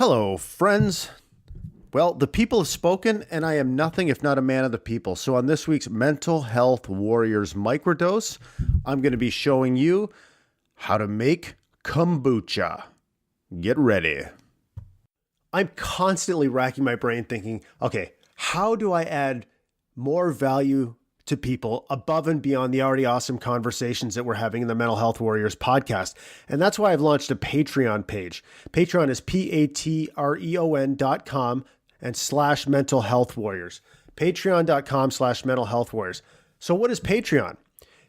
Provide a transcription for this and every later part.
Hello, friends. Well, the people have spoken, and I am nothing if not a man of the people. So on this week's Mental Health Warriors Microdose, I'm going to be showing you how to make kombucha. Get ready. I'm constantly racking my brain thinking, okay, how do I add more value to people above and beyond the already awesome conversations that we're having in the Mental Health Warriors podcast? And that's why I've launched a Patreon page. Patreon is patreon.com and /mental health warriors. Patreon.com/mental health warriors. So what is Patreon?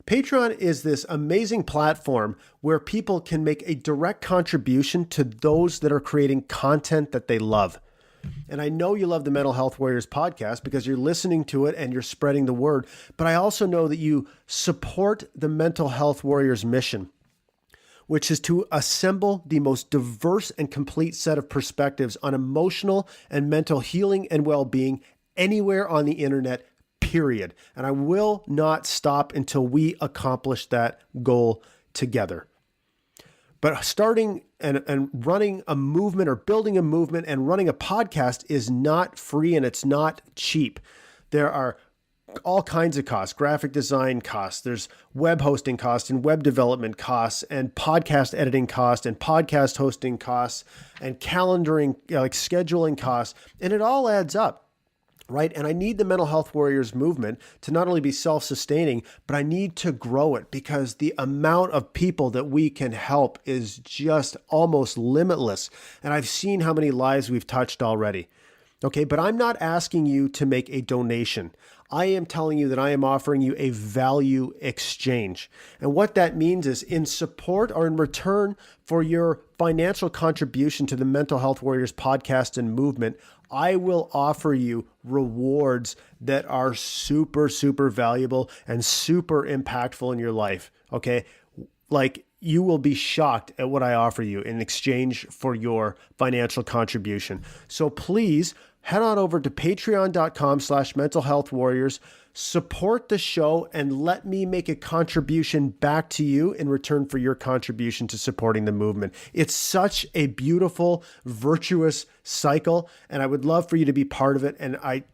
Patreon is this amazing platform where people can make a direct contribution to those that are creating content that they love. And I know you love the Mental Health Warriors podcast because you're listening to it and you're spreading the word. But I also know that you support the Mental Health Warriors mission, which is to assemble the most diverse and complete set of perspectives on emotional and mental healing and well-being anywhere on the internet, period. And I will not stop until we accomplish that goal together. But starting and running a movement or building a movement and running a podcast is not free and it's not cheap. There are all kinds of costs, graphic design costs, there's web hosting costs and web development costs and podcast editing costs and podcast hosting costs and calendaring, like scheduling costs, and it all adds up. Right. And I need the Mental Health Warriors movement to not only be self-sustaining, but I need to grow it because the amount of people that we can help is just almost limitless. And I've seen how many lives we've touched already. Okay, but I'm not asking you to make a donation. I am telling you that I am offering you a value exchange. And what that means is in support or in return for your financial contribution to the Mental Health Warriors podcast and movement, I will offer you rewards that are super, super valuable and super impactful in your life. Okay, like you will be shocked at what I offer you in exchange for your financial contribution. So please head on over to patreon.com/mental health warriors, support the show, and let me make a contribution back to you in return for your contribution to supporting the movement. It's such a beautiful, virtuous cycle, and I would love for you to be part of it. And I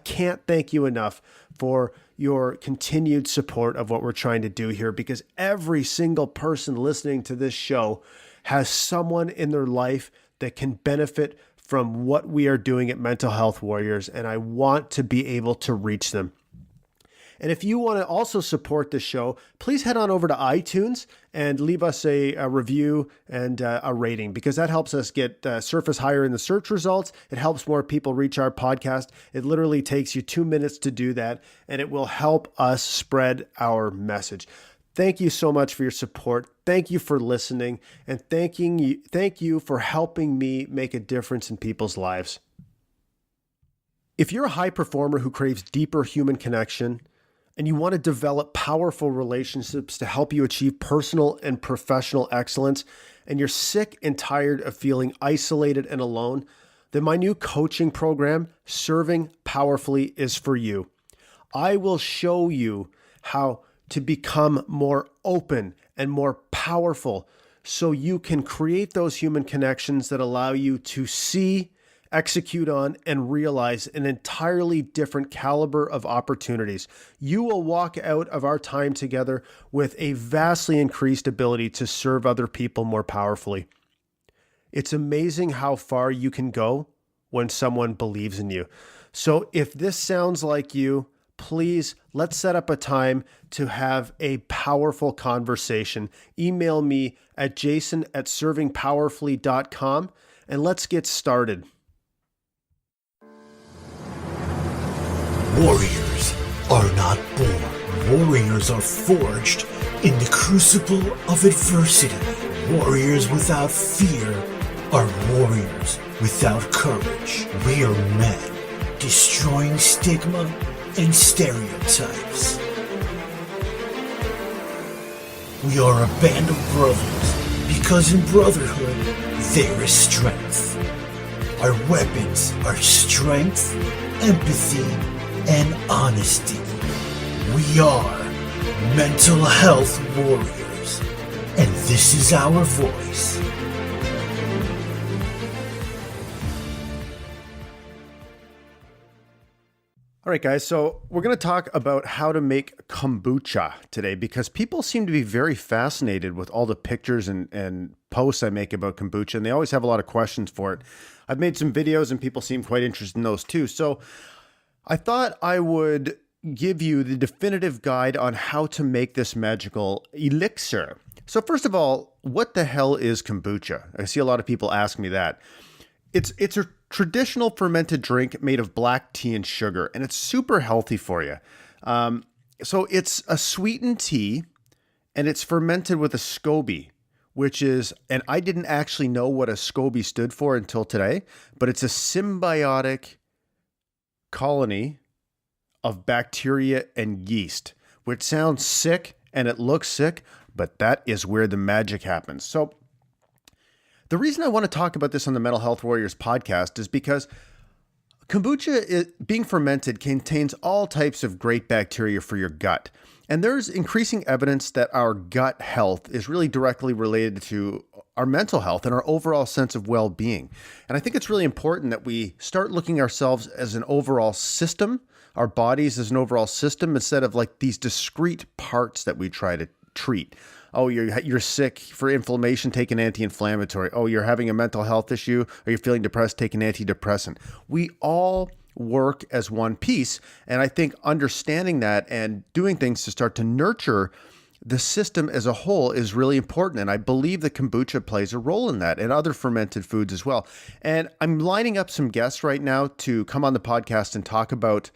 can't thank you enough for your continued support of what we're trying to do here, because every single person listening to this show has someone in their life that can benefit from what we are doing at Mental Health Warriors, and I want to be able to reach them. And if you want to also support the show, please head on over to iTunes and leave us a review and a rating, because that helps us get surface higher in the search results. It helps more people reach our podcast. It literally takes you 2 minutes to do that, and it will help us spread our message. Thank you so much for your support. Thank you for listening, and thank you for helping me make a difference in people's lives. If you're a high performer who craves deeper human connection, and you want to develop powerful relationships to help you achieve personal and professional excellence, and you're sick and tired of feeling isolated and alone, then my new coaching program, Serving Powerfully, is for you. I will show you how to become more open and more powerful so you can create those human connections that allow you to see, execute on, and realize an entirely different caliber of opportunities. You will walk out of our time together with a vastly increased ability to serve other people more powerfully. It's amazing how far you can go when someone believes in you. So if this sounds like you, please, let's set up a time to have a powerful conversation. Email me at jason@servingpowerfully.com and let's get started. Warriors are not born. Warriors are forged in the crucible of adversity. Warriors without fear are warriors without courage. We are men, destroying stigma and stereotypes. We are a band of brothers, because in brotherhood there is strength. Our weapons are strength, empathy, and honesty. We are Mental Health Warriors, and this is our voice. All right, guys. So we're going to talk about how to make kombucha today because people seem to be very fascinated with all the pictures and posts I make about kombucha, and they always have a lot of questions for it. I've made some videos and people seem quite interested in those too. So I thought I would give you the definitive guide on how to make this magical elixir. So first of all, what the hell is kombucha? I see a lot of people ask me that. It's a traditional fermented drink made of black tea and sugar, and it's super healthy for you. So it's a sweetened tea, and it's fermented with a SCOBY, which is, and I didn't actually know what a SCOBY stood for until today, but it's a symbiotic colony of bacteria and yeast, which sounds sick and it looks sick, but that is where the magic happens. So the reason I want to talk about this on the Mental Health Warriors podcast is because kombucha, being fermented, contains all types of great bacteria for your gut. And there's increasing evidence that our gut health is really directly related to our mental health and our overall sense of well-being. And I think it's really important that we start looking ourselves as an overall system, our bodies as an overall system, instead of like these discrete parts that we try to treat. Oh, you're sick for inflammation, take an anti-inflammatory. Oh, you're having a mental health issue, or you're feeling depressed, take an antidepressant. We all work as one piece. And I think understanding that and doing things to start to nurture the system as a whole is really important. And I believe that kombucha plays a role in that and other fermented foods as well. And I'm lining up some guests right now to come on the podcast and talk about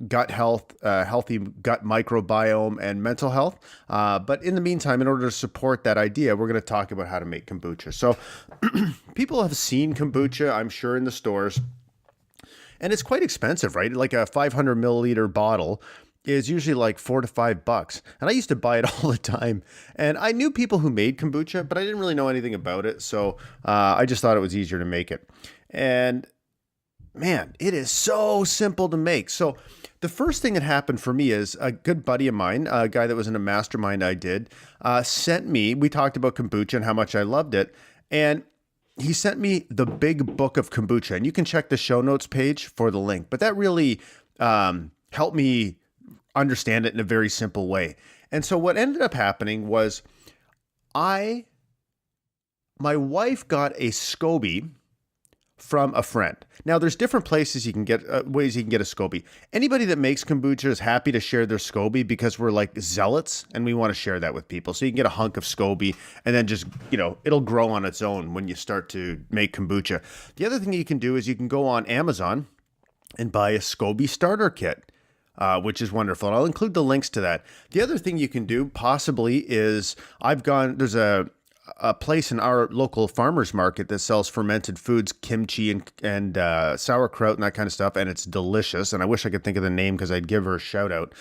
gut health, healthy gut microbiome, and mental health. But in the meantime, in order to support that idea, we're going to talk about how to make kombucha. So people have seen kombucha, I'm sure, in the stores, and it's quite expensive, right? Like a 500 milliliter bottle is usually like $4 to $5. And I used to buy it all the time. And I knew people who made kombucha, but I didn't really know anything about it. So I just thought it was easier to make it. And man, it is so simple to make. So the first thing that happened for me is a good buddy of mine, a guy that was in a mastermind I did, sent me, we talked about kombucha and how much I loved it. And he sent me the Big Book of Kombucha. And you can check the show notes page for the link. But that really helped me understand it in a very simple way. And so what ended up happening was my wife got a SCOBY from a friend. Now, there's different places you can get, ways you can get a SCOBY. Anybody that makes kombucha is happy to share their SCOBY because we're like zealots and we want to share that with people. So you can get a hunk of SCOBY and then just, it'll grow on its own when you start to make kombucha. The other thing you can do is you can go on Amazon and buy a SCOBY starter kit, which is wonderful. And I'll include the links to that. The other thing you can do possibly is there's a place in our local farmers market that sells fermented foods, kimchi and sauerkraut and that kind of stuff. And it's delicious. And I wish I could think of the name because I'd give her a shout out.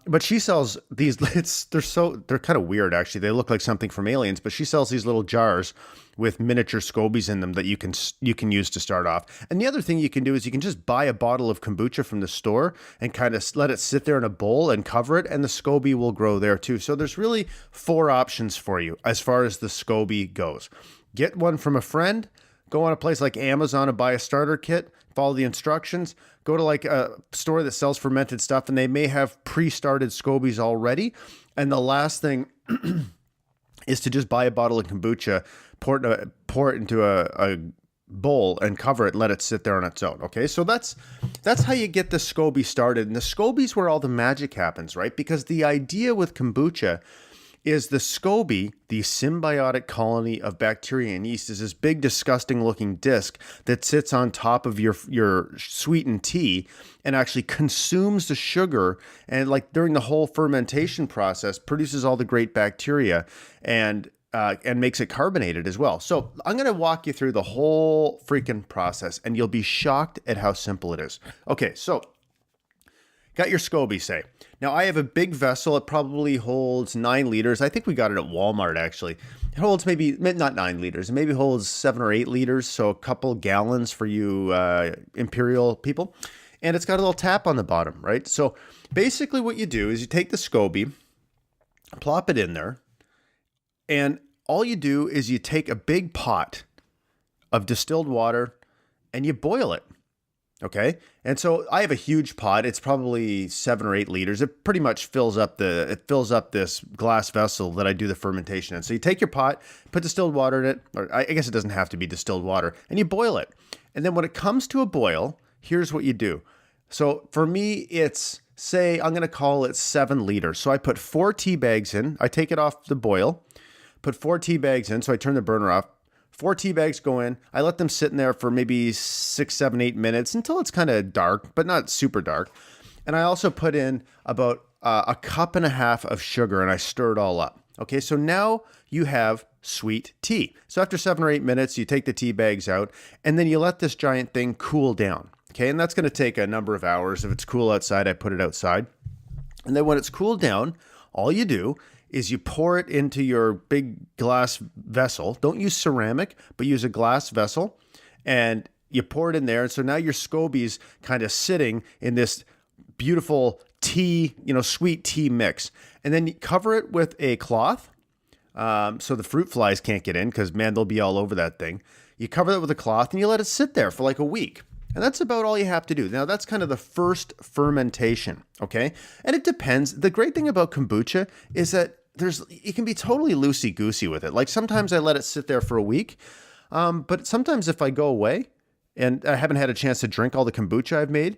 But she sells these, they're kind of weird actually. They look like something from Aliens, but she sells these little jars with miniature SCOBYs in them that you can use to start off. And the other thing you can do is you can just buy a bottle of kombucha from the store and kind of let it sit there in a bowl and cover it, and the SCOBY will grow there too. So there's really 4 options for you as far as the SCOBY goes. Get one from a friend, go on a place like Amazon and buy a starter kit, follow the instructions, go to like a store that sells fermented stuff and they may have pre-started SCOBYs already. And the last thing is to just buy a bottle of kombucha, pour it into a bowl and cover it and let it sit there on its own. Okay, so that's how you get the SCOBY started. And the SCOBY's where all the magic happens, right? Because the idea with kombucha is the SCOBY, the symbiotic colony of bacteria and yeast, is this big, disgusting looking disc that sits on top of your sweetened tea and actually consumes the sugar and, like, during the whole fermentation process, produces all the great bacteria and makes it carbonated as well. So I'm going to walk you through the whole freaking process and you'll be shocked at how simple it is. Okay, so got your SCOBY, say. Now, I have a big vessel. It probably holds 9 liters. I think we got it at Walmart, actually. It holds maybe, not 9 liters. It maybe holds 7 or 8 liters, so a couple gallons for you imperial people. And it's got a little tap on the bottom, right? So basically what you do is you take the SCOBY, plop it in there, and all you do is you take a big pot of distilled water and you boil it. Okay. And so I have a huge pot. It's probably 7 or 8 liters. It pretty much fills up this glass vessel that I do the fermentation in. So you take your pot, put distilled water in it, or I guess it doesn't have to be distilled water, and you boil it. And then when it comes to a boil, here's what you do. So for me, it's, say, I'm going to call it 7 liters. So I put 4 tea bags in. I take it off the boil, put 4 tea bags in. So I turn the burner off. 4 tea bags go in. I let them sit in there for maybe 6, 7, 8 minutes until it's kind of dark, but not super dark. And I also put in about a cup and a half of sugar, and I stir it all up. Okay, so now you have sweet tea. So after 7 or 8 minutes, you take the tea bags out, and then you let this giant thing cool down. Okay, and that's going to take a number of hours. If it's cool outside, I put it outside. And then when it's cooled down, all you do is you pour it into your big glass vessel. Don't use ceramic, but use a glass vessel, and you pour it in there. And so now your SCOBY's kind of sitting in this beautiful tea, sweet tea mix. And then you cover it with a cloth, so the fruit flies can't get in, because, man, they'll be all over that thing. You cover it with a cloth, and you let it sit there for like a week. And that's about all you have to do. Now, that's kind of the first fermentation, okay? And it depends. The great thing about kombucha is that you can be totally loosey-goosey with it. Like, sometimes I let it sit there for a week, but sometimes if I go away and I haven't had a chance to drink all the kombucha I've made,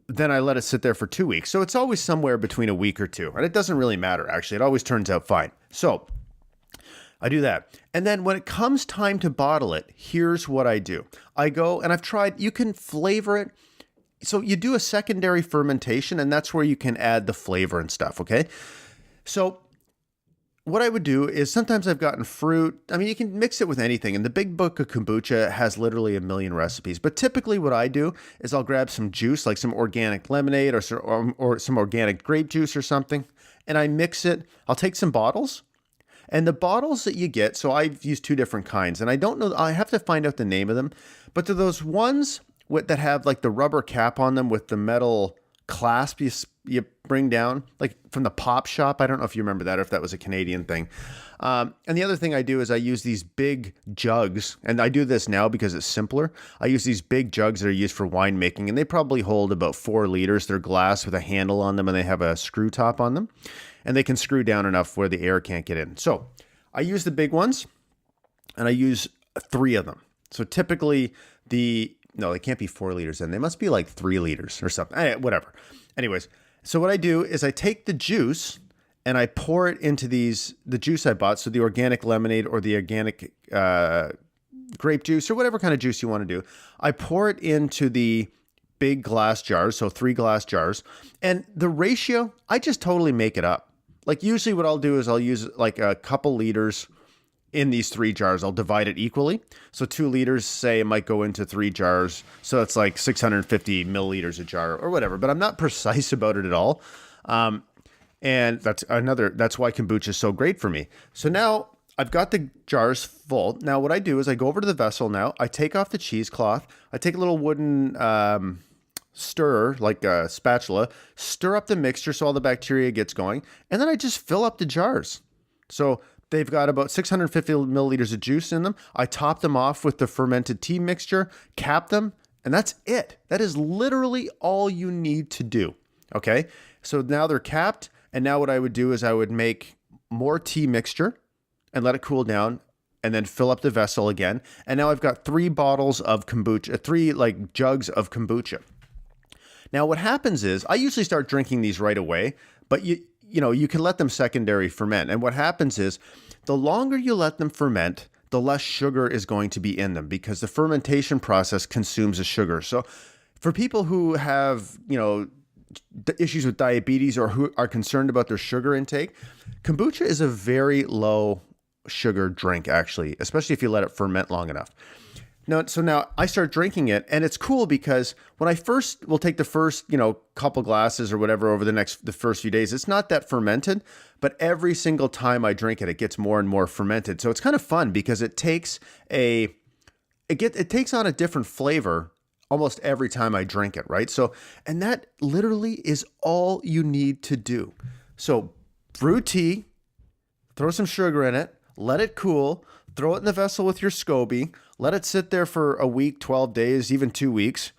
then I let it sit there for 2 weeks. So it's always somewhere between a week or two. And it doesn't really matter, actually. It always turns out fine. So I do that. And then when it comes time to bottle it, here's what I do. I go, and I've tried, you can flavor it. So you do a secondary fermentation, and that's where you can add the flavor and stuff, okay? So what I would do is, sometimes I've gotten fruit. I mean, you can mix it with anything. And the Big Book of Kombucha has literally a million recipes. But typically what I do is I'll grab some juice, like some organic lemonade or some organic grape juice or something, and I mix it. I'll take some bottles. And the bottles that you get, so I've used 2 different kinds, and I don't know, I have to find out the name of them, but they're those ones that have like the rubber cap on them with the metal clasp you bring down, like from the pop shop. I don't know if you remember that, or if that was a Canadian thing. And the other thing I do is I use these big jugs, and I do this now because it's simpler. I use these big jugs that are used for winemaking, and they probably hold about 4 liters. They're glass with a handle on them, and they have a screw top on them. And they can screw down enough where the air can't get in. So I use the big ones, and I use 3 of them. So typically no, they can't be 4 liters then. They must be like 3 liters or something. Whatever. Anyways, so what I do is I take the juice and I pour it into the juice I bought. So the organic lemonade or the organic grape juice or whatever kind of juice you want to do. I pour it into the big glass jars, so 3 glass jars. And the ratio, I just totally make it up. Like, usually what I'll do is I'll use like a couple liters in these 3 jars. I'll divide it equally. So 2 liters, say, it might go into 3 jars. So it's like 650 milliliters a jar or whatever. But I'm not precise about it at all. And that's why kombucha is so great for me. So now I've got the jars full. Now what I do is I go over to the vessel now. I take off the cheesecloth. I take a little wooden stir, like a spatula, stir up the mixture so all the bacteria gets going, and then I just fill up the jars. So they've got about 650 milliliters of juice in them. I top them off with the fermented tea mixture, cap them, and that's it. That is literally all you need to do. Okay, so now they're capped, and now what I would do is I would make more tea mixture and let it cool down, and then fill up the vessel again. And now I've got 3 bottles of kombucha, 3 like jugs of kombucha. Now, what happens is I usually start drinking these right away, but you can let them secondary ferment. And what happens is the longer you let them ferment, the less sugar is going to be in them, because the fermentation process consumes the sugar. So for people who have, issues with diabetes or who are concerned about their sugar intake, kombucha is a very low sugar drink, actually, especially if you let it ferment long enough. Now I start drinking it, and it's cool because when we'll take the first, couple glasses or whatever over the first few days, it's not that fermented, but every single time I drink it, it gets more and more fermented. So it's kind of fun because it takes on a different flavor almost every time I drink it, right? So, and that literally is all you need to do. So brew tea, throw some sugar in it, let it cool, throw it in the vessel with your SCOBY, let it sit there for a week, 12 days, even 2 weeks.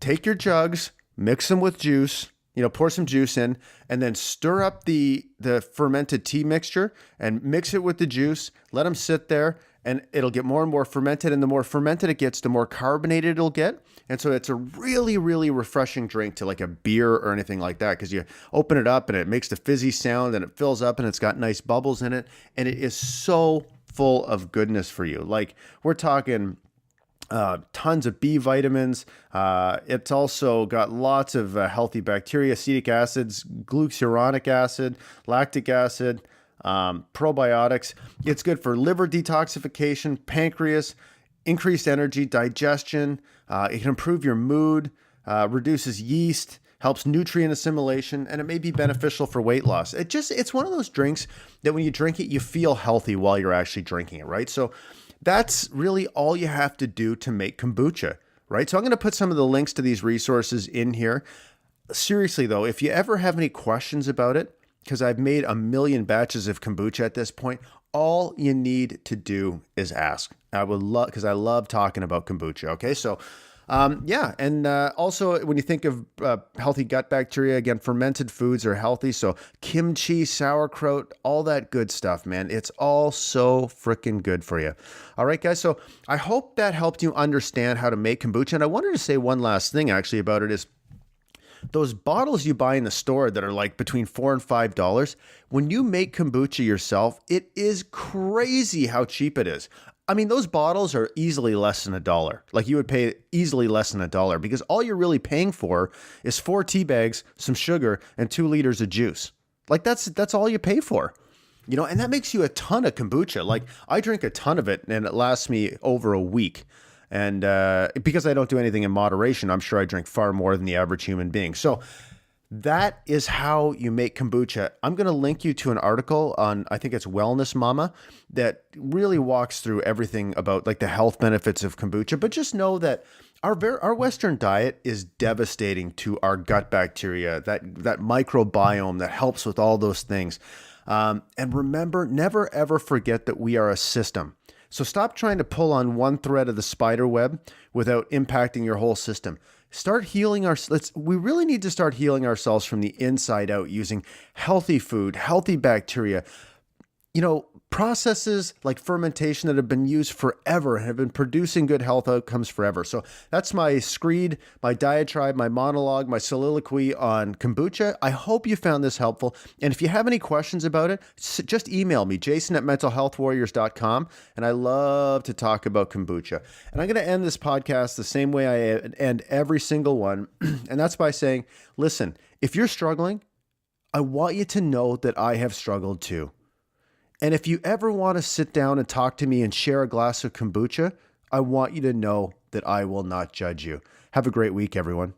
take your jugs, mix them with juice, pour some juice in, and then stir up the fermented tea mixture and mix it with the juice. Let them sit there, and it'll get more and more fermented. And the more fermented it gets, the more carbonated it'll get. And so it's a really, really refreshing drink to like a beer or anything like that, because you open it up and it makes the fizzy sound and it fills up and it's got nice bubbles in it. And it is so full of goodness for you. Like, we're talking tons of B vitamins. It's also got lots of healthy bacteria, acetic acids, glucuronic acid, lactic acid, probiotics. It's good for liver detoxification, pancreas, increased energy, digestion. It can improve your mood, reduces yeast, helps nutrient assimilation, and it may be beneficial for weight loss. It's one of those drinks that when you drink it, you feel healthy while you're actually drinking it, right? So that's really all you have to do to make kombucha, right? So I'm going to put some of the links to these resources in here. Seriously, though, if you ever have any questions about it, because I've made a million batches of kombucha at this point, all you need to do is ask. I would love, because I love talking about kombucha. Okay, so and also when you think of healthy gut bacteria, again, fermented foods are healthy. So kimchi, sauerkraut, all that good stuff, man. It's all so freaking good for you. All right, guys. So I hope that helped you understand how to make kombucha. And I wanted to say one last thing actually about it is, those bottles you buy in the store that are like between $4 and $5, when you make kombucha yourself, it is crazy how cheap it is. I mean, those bottles are easily less than $1. Like, you would pay easily less than $1, because all you're really paying for is 4 tea bags, some sugar, and 2 liters of juice. Like, that's all you pay for. And that makes you a ton of kombucha. Like, I drink a ton of it and it lasts me over a week. And because I don't do anything in moderation, I'm sure I drink far more than the average human being. So that is how you make kombucha. I'm going to link you to an article on, I think it's Wellness Mama, that really walks through everything about like the health benefits of kombucha. But just know that our Western diet is devastating to our gut bacteria, that microbiome that helps with all those things. And remember, never ever forget that we are a system. So stop trying to pull on one thread of the spider web without impacting your whole system. Start healing we really need to start healing ourselves from the inside out using healthy food, healthy bacteria. Processes like fermentation that have been used forever and have been producing good health outcomes forever. So that's my screed, my diatribe, my monologue, my soliloquy on kombucha. I hope you found this helpful. And if you have any questions about it, just email me, jason@mentalhealthwarriors.com. And I love to talk about kombucha. And I'm going to end this podcast the same way I end every single one. And that's by saying, listen, if you're struggling, I want you to know that I have struggled too. And if you ever want to sit down and talk to me and share a glass of kombucha, I want you to know that I will not judge you. Have a great week, everyone.